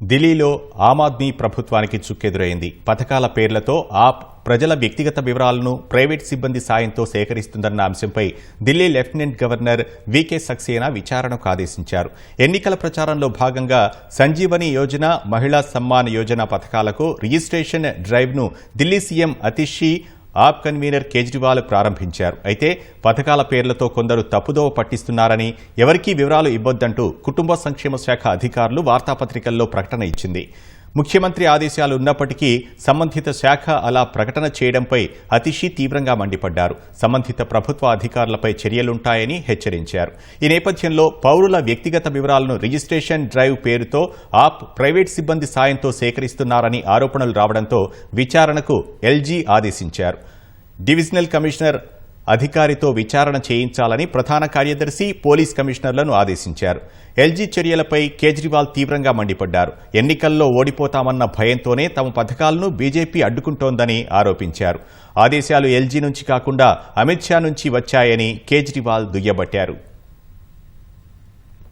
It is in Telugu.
ఢిల్లీలో ఆమ్ ఆద్మీ ప్రభుత్వానికి చుక్కెదురైంది. పథకాల పేర్లతో ఆప్ ప్రజల వ్యక్తిగత వివరాలను ప్రైవేట్ సిబ్బంది సాయంతో సేకరిస్తుందన్న అంశంపై ఢిల్లీ లెఫ్టినెంట్ గవర్నర్ వీకే సక్సేనా విచారణకు ఆదేశించారు. ఎన్నికల ప్రచారంలో భాగంగా సంజీవని యోజన, మహిళా సమ్మాన్ యోజన పథకాలకు రిజిస్ట్రేషన్ డ్రైవ్ను ఢిల్లీ సీఎం అతిషి ఆప్ కన్వీనర్ కేజ్రీవాల్ ప్రారంభించారు. అయితే పథకాల పేర్లతో కొందరు తప్పుదోవ పట్టిస్తున్నారని, ఎవరికీ వివరాలు ఇవ్వొద్దంటూ కుటుంబ సంక్షేమ శాఖ అధికారులు వార్తాపత్రికల్లో ప్రకటన ఇచ్చింది. ముఖ్యమంత్రి ఆదేశాలు ఉన్నప్పటికీ సంబంధిత శాఖ అలా ప్రకటన చేయడంపై అతిషి తీవ్రంగా మండిపడ్డారు. సంబంధిత ప్రభుత్వ అధికారులపై చర్యలుంటాయని హెచ్చరించారు. ఈ నేపథ్యంలో పౌరుల వ్యక్తిగత వివరాలను రిజిస్ట్రేషన్ డ్రైవ్ పేరుతో ఆప్ ప్రైవేట్ సిబ్బంది సాయంతో సేకరిస్తున్నారని ఆరోపణలు రావడంతో విచారణకు ఎల్జీ ఆదేశించారు. డివిజనల్ కమిషనర్ అధికారితో విచారణ చేయించాలని ప్రధాన కార్యదర్శి, పోలీస్ కమిషనర్లను ఆదేశించారు. ఎల్జీ చర్యలపై కేజ్రీవాల్ తీవ్రంగా మండిపడ్డారు. ఎన్నికల్లో ఓడిపోతామన్న భయంతోనే తమ పథకాలను బీజేపీ అడ్డుకుంటోందని ఆరోపించారు. ఆదేశాలు ఎల్జీ నుంచి కాకుండా అమిత్ షా నుంచి వచ్చాయని కేజ్రీవాల్ దుయ్యబట్టారు.